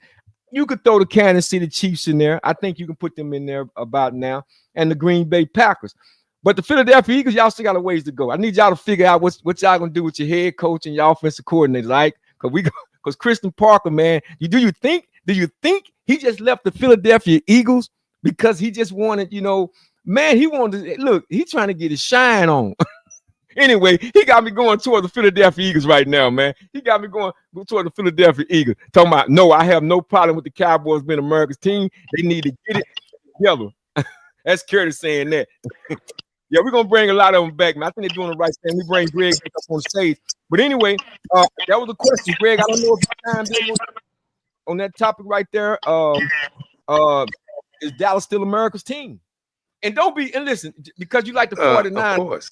Speaker 1: You could throw the Kansas City Chiefs in there. I think you can put them in there about now, and the Green Bay Packers. But the Philadelphia Eagles, y'all still got a ways to go. I need y'all to figure out what y'all gonna do with your head coach and your offensive coordinator, like, because Christian Parker, man, do you think he just left the Philadelphia Eagles because he just wanted, man, he wanted to look, he's trying to get his shine on. Anyway, he got me going toward the Philadelphia Eagles right now, man. He got me going toward the Philadelphia Eagles. Talking about, no, I have no problem with the Cowboys being America's team. They need to get it together. That's Curtis saying that. Yeah, we're going to bring a lot of them back, man. I think they're doing the right thing. We bring Greg back up on stage. But anyway, that was a question, Greg. I don't know if you timed in on that topic right there. Is Dallas still America's team? And listen, because you like the 49ers.
Speaker 3: Of course.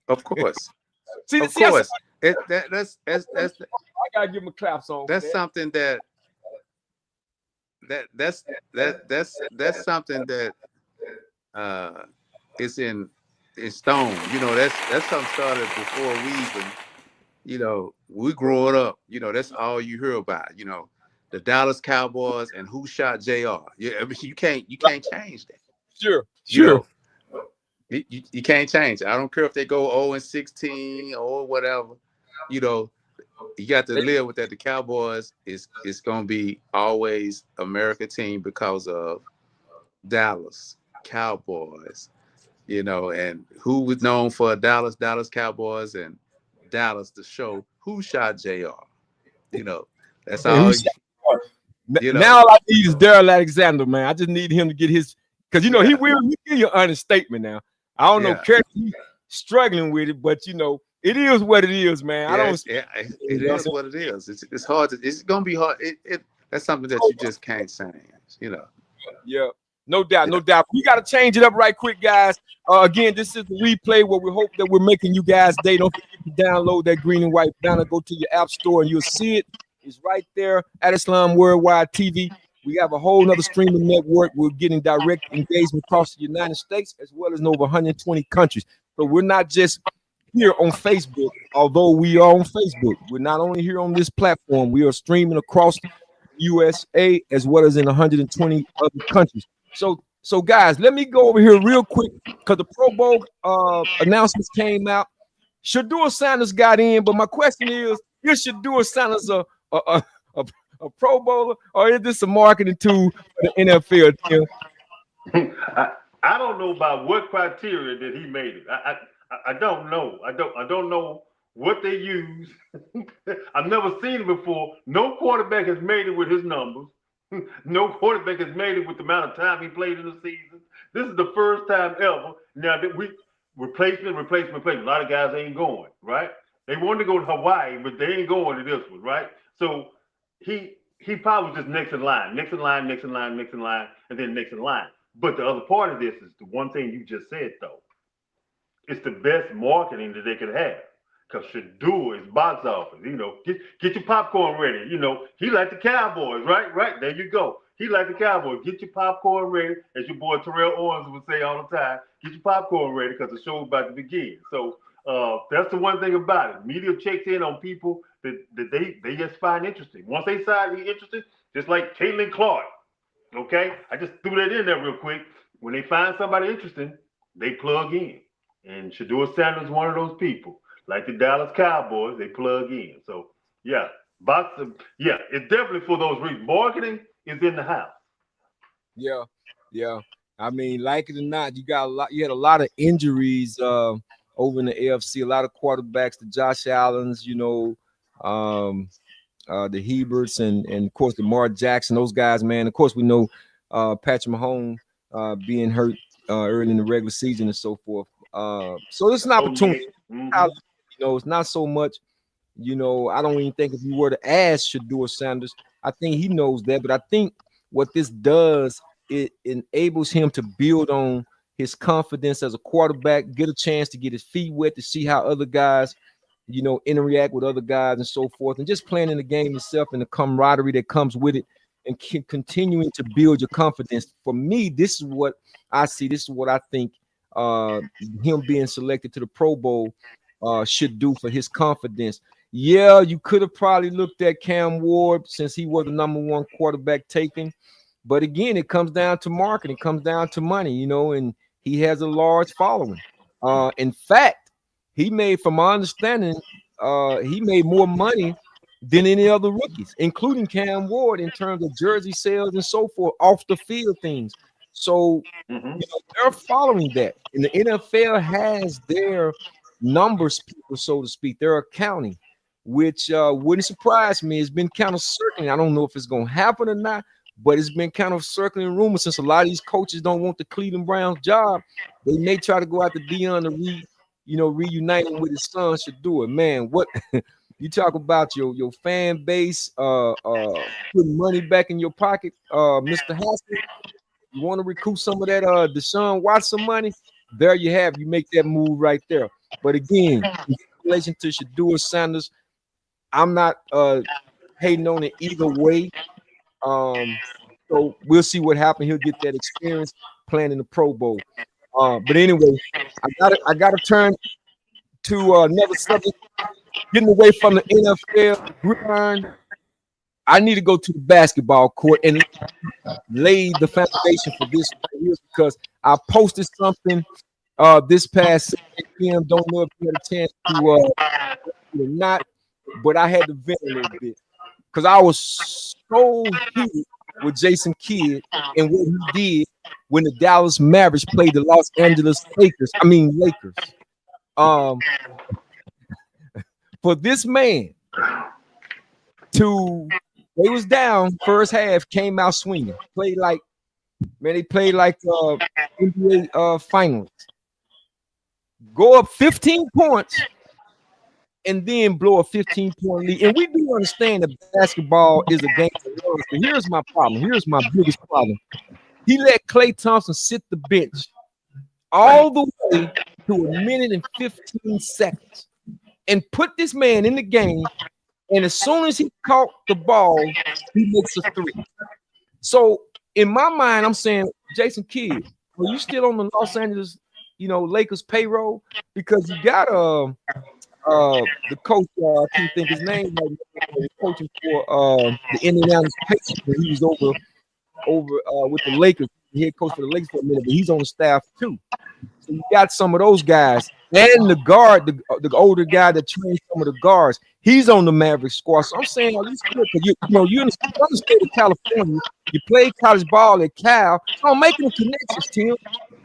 Speaker 3: Of course.
Speaker 1: See,
Speaker 3: of course. That's
Speaker 1: I gotta give him a clap song.
Speaker 3: That's man. Something that's something that is in stone. That's something started before we even, we growing up. That's all you hear about. The Dallas Cowboys and who shot JR. Yeah, I mean, you can't change that.
Speaker 1: Sure.
Speaker 3: You can't change it. I don't care if they go 0-16 or whatever. You got to live with that. The Cowboys is going to be always America team because of Dallas Cowboys. And who was known for Dallas Cowboys and
Speaker 4: Dallas to show who shot JR. You know, that's
Speaker 1: And
Speaker 4: all. You know,
Speaker 1: now all I need is Daryl Alexander, man. I just need him to get his, because you know he give you an honest statement now. I don't know, Kirk struggling with it, but you know it is what it is, man. I don't.
Speaker 4: It is what it is. It's hard. It's gonna be hard. That's something that you just can't change. You know.
Speaker 1: Yeah. No doubt, no doubt. We got to change it up right quick, guys. Again, this is the replay where we hope that we're making you guys day. Don't forget to download that green and white banner. Go to your app store and you'll see it. It's right there at Islam Worldwide TV. We have a whole nother streaming network. We're getting direct engagement across the United States as well as in over 120 countries. So we're not just here on Facebook, although we are on Facebook. We're not only here on this platform. We are streaming across USA as well as in 120 other countries. So guys, let me go over here real quick because the Pro Bowl announcements came out. Shedeur Sanders got in, but my question is Shedeur Sanders a Pro Bowler, or is this a marketing tool for the NFL, Tim?
Speaker 2: I don't know about what criteria that he made it. I don't know. I don't know what they use. I've never seen it before. No quarterback has made it with his numbers. No quarterback has made it with the amount of time he played in the season. This is the first time ever. Now that we replacement. A lot of guys ain't going, right? They wanted to go to Hawaii, but they ain't going to this one, right? So he probably was just next in line, and then next in line. But the other part of this is the one thing you just said, though. It's the best marketing that they could have. Because Shedeur is box office. You know, get your popcorn ready. You know, he like the Cowboys, right? Right, there you go. He like the Cowboys. Get your popcorn ready, as your boy Terrell Owens would say all the time. Get your popcorn ready because the show's about to begin. So that's the one thing about it. Media checks in on people that they just find interesting. Once they decide to be interested, just like Caitlin Clark, okay? I just threw that in there real quick. When they find somebody interesting, they plug in. And Shedeur Sanders is one of those people. Like the Dallas Cowboys, they plug in. So yeah, it's definitely for those reasons. Marketing is in the house.
Speaker 1: Yeah. I mean, like it or not, you had a lot of injuries over in the AFC, a lot of quarterbacks, the Josh Allens, you know, the Heberts and of course the Lamar Jackson, those guys, man. Of course, we know Patrick Mahomes being hurt early in the regular season and so forth. So it's an opportunity. You know, it's not so much, you know, I don't even think if you were to ask Shedeur Sanders, I think he knows that. But I think what this does, it enables him to build on his confidence as a quarterback, get a chance to get his feet wet, to see how other guys, you know, interact with other guys and so forth, and just playing in the game itself and the camaraderie that comes with it, and continuing to build your confidence. For me, this is what I see. This is what I think him being selected to the Pro Bowl should do for his confidence. Yeah, you could have probably looked at Cam Ward since he was the #1 quarterback taken. But again, it comes down to marketing, it comes down to money, you know, and he has a large following. In fact, he made, from my understanding, he made more money than any other rookies, including Cam Ward, in terms of jersey sales and so forth, off the field things. So you know, they're following that. And the NFL has their numbers people, so to speak. They're accounting, which wouldn't surprise me. It's been kind of circling. I don't know if it's going to happen or not, but it's been kind of circling rumors since a lot of these coaches don't want the Cleveland Browns job. They may try to go out to Dion to reunite him with his son Shedeur. Man, what you talk about your fan base putting money back in your pocket, Mr. Haskell. You want to recoup some of that Deshaun Watson money? There you have. You make that move right there. But again, in relation to Shedeur Sanders, I'm not hating on it either way. So we'll see what happens. He'll get that experience playing in the Pro Bowl. But anyway, I gotta turn to another subject. Getting away from the NFL gridiron, I need to go to the basketball court and lay the foundation for this because I posted something this past p.m. Don't know if you had a chance to or not, but I had to vent a little bit because I was so heated with Jason Kidd and what he did when the Dallas Mavericks played the Los Angeles Lakers. for this man to, they was down first half, came out swinging, played like, man, they played like NBA finals. Go up 15 points and then blow a 15-point lead. And we do understand that basketball is a game of runs, but here's my problem. Here's my biggest problem. He let Klay Thompson sit the bench all the way to 1 minute and 15 seconds and put this man in the game. And as soon as he caught the ball, he makes a three. So in my mind, I'm saying, Jason Kidd, are you still on the Los Angeles, Lakers payroll? Because you got the coach, I can't think his name, coaching for the Indianapolis Pacers. He was over with the Lakers, head coach for the Lakers for a minute, but he's on the staff too. So you got some of those guys, and the guard, the older guy that trains some of the guards, he's on the Mavericks squad. So I'm saying, are you good? Because you're in the state of California, you played college ball at Cal, so I'm making the connections, Tim.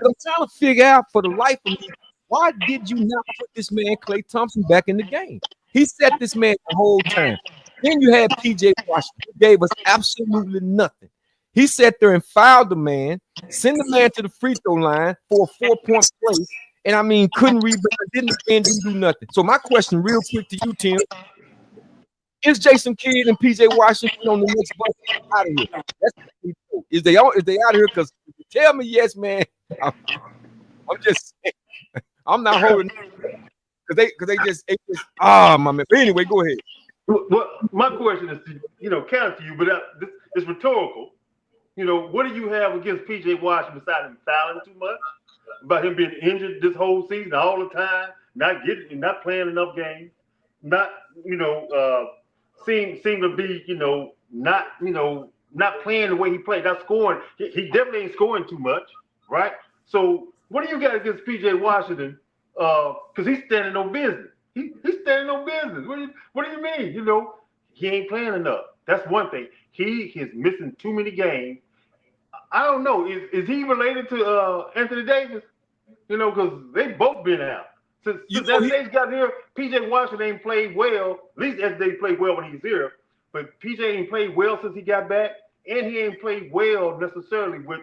Speaker 1: I'm trying to figure out for the life of me, why did you not put this man Klay Thompson back in the game? He set this man the whole time. Then you had PJ Washington, who gave us absolutely nothing. He sat there and fouled the man, sent the man to the free throw line for a 4-point play, and couldn't rebound, didn't do nothing. So my question, real quick to you, Tim, is Jason Kidd and PJ Washington on the next bus out of here? That's is they out of here? Because if you tell me yes, man, I'm just saying. I'm not holding because they just my man. But anyway, go ahead.
Speaker 2: Well, my question is counter to you, but it's rhetorical. What do you have against PJ Washington besides him fouling too much? About him being injured this whole season all the time, not playing enough games, not seem to be not playing the way he played, not scoring. He definitely ain't scoring too much, right? So what do you got against PJ Washington? Because he's standing on business. He's standing on business. What do you mean? He ain't playing enough. That's one thing. He is missing too many games. I don't know. Is he related to Anthony Davis? Because they both been out. Since Davis got here, PJ Washington ain't played well. At least they played well when he was here. But PJ ain't played well since he got back, and he ain't played well necessarily with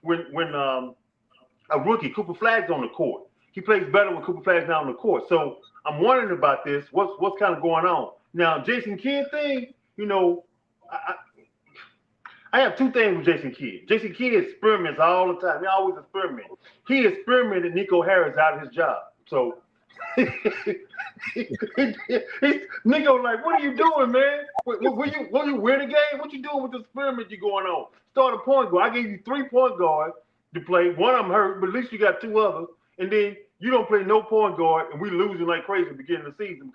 Speaker 2: when a rookie, Cooper Flagg's on the court. He plays better when Cooper Flagg's not on the court. So I'm wondering about this. What's kind of going on? Now, Jason Kidd thing, I have two things with Jason Kidd. Jason Kidd experiments all the time. He always experiments. He experimented Nico Harris out of his job. So Nico like, what are you doing, man? Will you win the game? What you doing with the experiment you going on? Start a point guard. I gave you 3 point guards to play. One of them hurt, but at least you got 2 others. And then you don't play no point guard, and we losing like crazy at the beginning of the season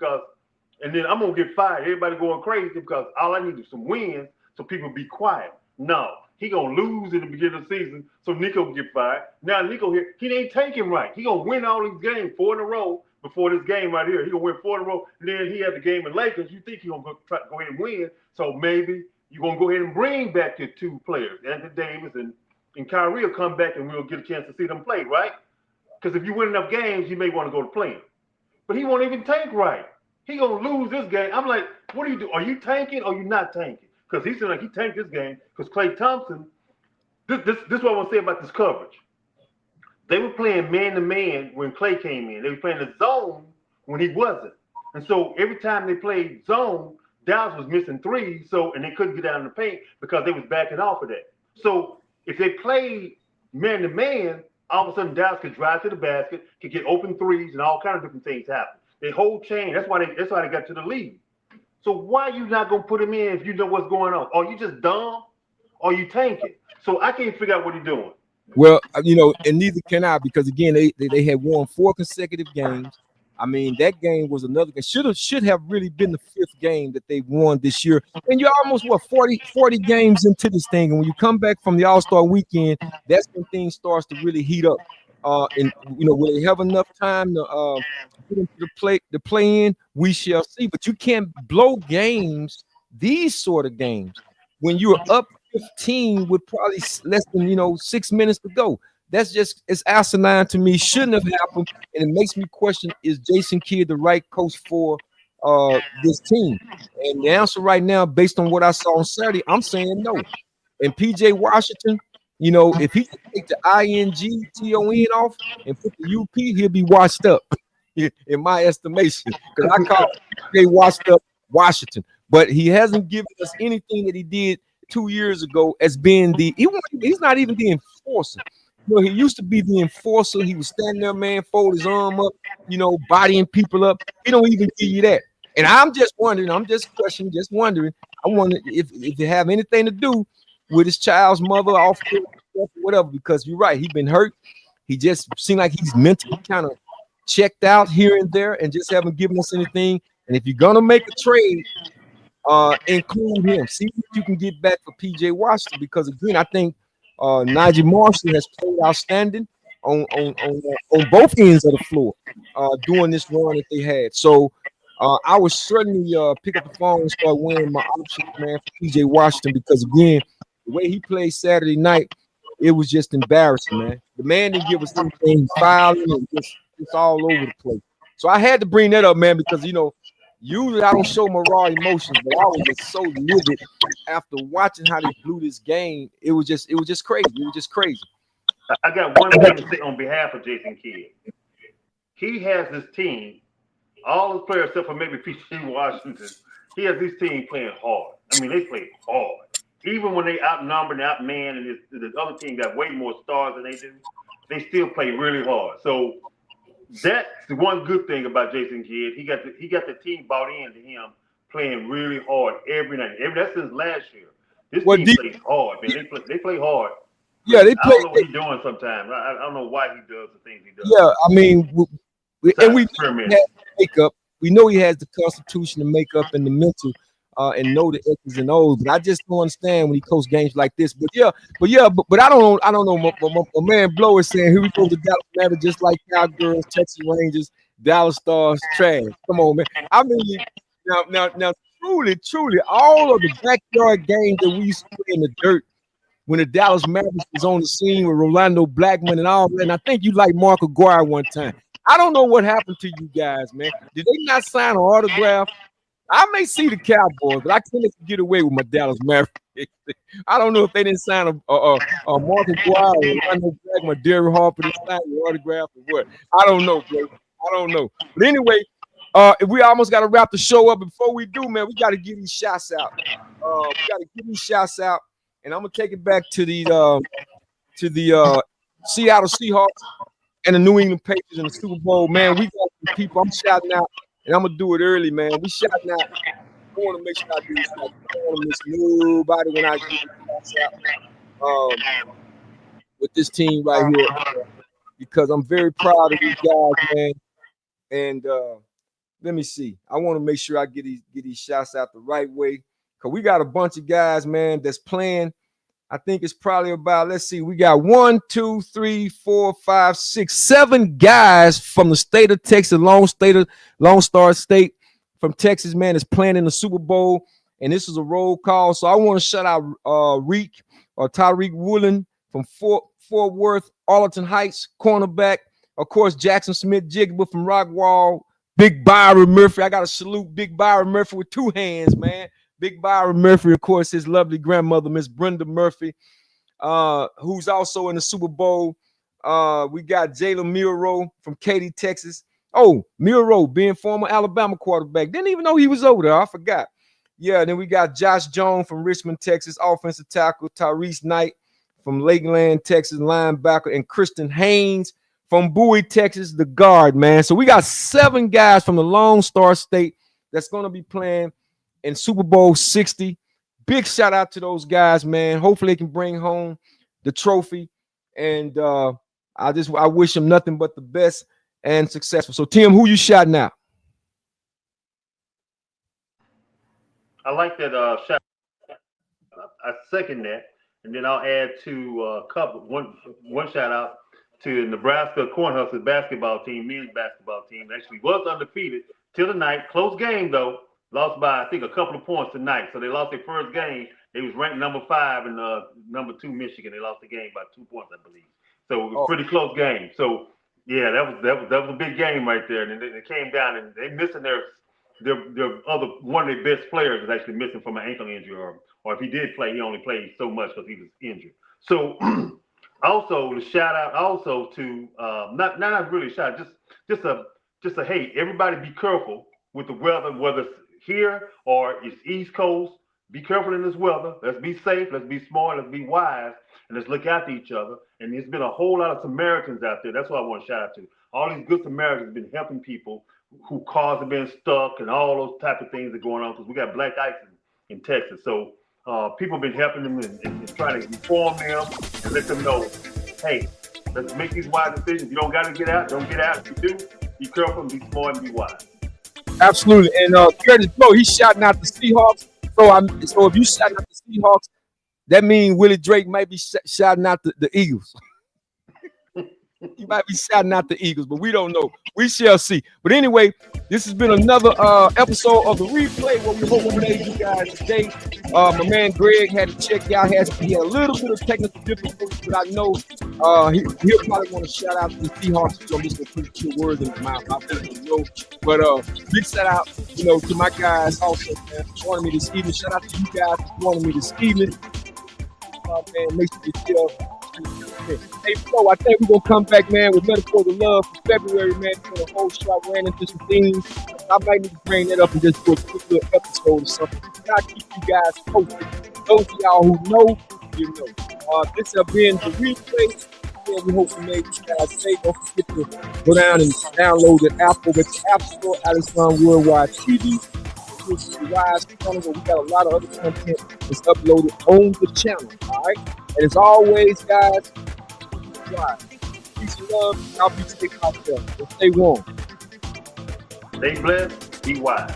Speaker 2: and then I'm gonna get fired. Everybody going crazy because all I need is some wins so people be quiet. No, he gonna lose in the beginning of the season, so Nico can get fired. Now Nico here, he ain't taking right. He gonna win all these games 4 in a row before this game right here. He gonna win 4 in a row. And then he had the game in Lakers. You think he gonna go ahead and win? So maybe you gonna go ahead and bring back your 2 players, Anthony Davis and Kyrie will come back, and we'll get a chance to see them play, right? Because if you win enough games, you may want to go to playing. But he won't even tank right. He gonna lose this game. I'm like, what do you do? Are you tanking or you not tanking? Because he seemed like he tanked this game. Because Klay Thompson, this is what I want to say about this coverage. They were playing man-to-man when Klay came in. They were playing the zone when he wasn't. And so every time they played zone, Dallas was missing threes, and they couldn't get out in the paint because they was backing off of that. So if they played man-to-man, all of a sudden Dallas could drive to the basket, could get open threes, and all kinds of different things happen. They whole chain. That's why they got to the lead. So why are you not gonna put him in if you know what's going on? Are you just dumb? Or you tanking? So I can't figure out what he's doing.
Speaker 1: Well, and neither can I, because again, they had won 4 consecutive games. I mean, that game was another game. Should have really been the 5th game that they won this year. And you're almost 40 games into this thing. And when you come back from the All-Star weekend, that's when things starts to really heat up. And will they have enough time to get into the play in? We shall see. But you can't blow games, these sort of games, when you're up 15 with probably less than 6 minutes to go. That's just, it's asinine to me. Shouldn't have happened, and it makes me question: is Jason Kidd the right coach for this team? And the answer right now, based on what I saw on Saturday, I'm saying no. And PJ Washington, you know, if he take the INGTON off and put the UP, he'll be washed up, in my estimation. Because I call PJ washed up Washington, but he hasn't given us anything that he did 2 years ago as being he's not even the enforcer. You know, he used to be the enforcer. He was standing there, man, fold his arm up, you know, bodying people up. He don't even give you that. And I'm just wondering, I'm just questioning, just wondering. I wonder if it have anything to do with his child's mother off or whatever, because you're right, he's been hurt. He just seemed like he's mentally kind of checked out here and there and just haven't given us anything. And if you're gonna make a trade, include him. See what you can get back for PJ Washington, because again, I think Najee Marshall has played outstanding on both ends of the floor during this run that they had. So I would certainly pick up the phone and start weighing my options, man, for PJ Washington, because again, the way he played Saturday night, it was just embarrassing, man. The man didn't give us anything, fouling and just all over the place. So I had to bring that up, man, because you know, usually I don't show my raw emotions, but I was just so livid after watching how they blew this game. It was just crazy. It was just crazy.
Speaker 2: I got one thing to say on behalf of Jason Kidd. He has his team, all his players except for maybe P.J. Washington. He has his team playing hard. I mean, they play hard. Even when they outnumbered and outmanned, and this other team got way more stars than they do, they still play really hard. So that's the one good thing about Jason Kidd. He got the team bought into him playing really hard every night. That's since last year. This team plays hard, man. They play hard.
Speaker 1: Yeah, they play.
Speaker 2: I don't know what he's doing sometimes. I don't know why he does the things he does.
Speaker 1: Yeah, I mean, we makeup. We know he has the constitution, the makeup, and the mental, and know the X's and O's. But I just don't understand when he coaches games like this. But I don't know. My man Blow is saying here we go to Dallas Mavericks, just like Cowgirls, Texas Rangers, Dallas Stars, trash. Come on, man. I mean, now, truly, all of the backyard games that we used to play in the dirt when the Dallas Mavericks was on the scene with Rolando Blackman and all that. And I think you liked Mark Aguirre one time. I don't know what happened to you guys, man. Did they not sign an autograph? I may see the Cowboys, but I couldn't get away with my Dallas Mavericks. I don't know if they didn't sign a Mark Aguirre, Rolando Blackman, Derry Harper, they signed an autograph or what. I don't know, bro. I don't know. But anyway, we almost got to wrap the show up. Before we do, man, we got to give these shots out. And I'm gonna take it back to the Seattle Seahawks and the New England Patriots in the Super Bowl. Man, we got some people. I'm shouting out, and I'm gonna do it early, man. We shouting out. I want to make sure I do this. I don't want to miss nobody when I give this out with this team right here, because I'm very proud of these guys, man. And let me see. I want to make sure I get these shots out the right way, because we got a bunch of guys, man, that's playing. I think it's probably about, let's see, we got 1, 2, 3, 4, 5, 6, 7 guys from the state of Texas, Lone Star State from Texas, man, is playing in the Super Bowl. And this is a roll call. So I want to shout out Tyreek Woolen from Fort Worth, Arlington Heights, cornerback. Of course, Jackson Smith-Jigba from Rockwall, Big Byron Murphy. I got to salute Big Byron Murphy with 2 hands, man. Big Byron Murphy, of course, his lovely grandmother, Miss Brenda Murphy, who's also in the Super Bowl. We got Jalen Milroe from Katy, Texas. Oh, Milroe, being former Alabama quarterback. Didn't even know he was over there. I forgot. Yeah, then we got Josh Jones from Richmond, Texas, offensive tackle. Tyrese Knight from Lakeland, Texas, linebacker. And Kristen Haynes from Bowie, Texas, the guard, man. So we got 7 guys from the Lone Star State that's going to be playing in Super Bowl 60. Big shout out to those guys, man. Hopefully they can bring home the trophy. And I wish them nothing but the best and successful. So Tim, who you shouting out?
Speaker 2: I like that shout. I second that. And then I'll add to one shout out to Nebraska Cornhuskers basketball team, men's basketball team. Actually was undefeated till tonight. Close game though. Lost by, I think, a couple of points tonight. So they lost their first game. They was ranked number 5 and number 2 Michigan. They lost the game by 2 points, I believe. So it was a pretty close game. So yeah, that was a big game right there. And they came down and they missing one of their best players is actually missing from an ankle injury, or if he did play, he only played so much because he was injured. So also the shout out also to not really a shout, just a hey, everybody be careful with the weather, whether it's here or it's East Coast. Be careful in this weather. Let's be safe. Let's be smart. Let's be wise. And let's look after each other. And there's been a whole lot of Samaritans out there. That's what I want to shout out to. All these good Samaritans have been helping people who cars have been stuck and all those type of things that are going on because we got black ice in Texas. So people have been helping them and trying to inform them and let them know, hey, let's make these wise decisions. You don't got to get out. Don't get out. If you do, be careful and be smart and be wise.
Speaker 1: Absolutely. And Curtis Blow, he's shouting out the Seahawks. So if you shouting out the Seahawks, that means Willie Drake might be shouting out the Eagles. He might be shouting out the Eagles, but we don't know. We shall see. But anyway, this has been another episode of the replay where we hope to make you guys today. My man Greg had to check out. He had a little bit of technical difficulties, but I know he'll probably want to shout out to the Seahawks. So I'm just going to put two words in my know. But big shout out, to my guys also, man, for joining me this evening. Shout out to you guys for joining me this evening. Man, make sure you still. Hey, Flo, I think we're going to come back, man, with Metaphors of Love for February, man. For the whole show, I ran into some things. I might need to bring that up and just do a quick little episode or something. I'll keep you guys posted. Those of y'all who know, you know. This has been the replay. And we hope to make you guys safe. Don't forget to go down and download the app over at the App Store, Allison Worldwide TV. We got a lot of other content that's uploaded on the channel. All right. And as always, guys, peace and love. Y'all be safe out there. Stay warm.
Speaker 2: Stay blessed. Be wise.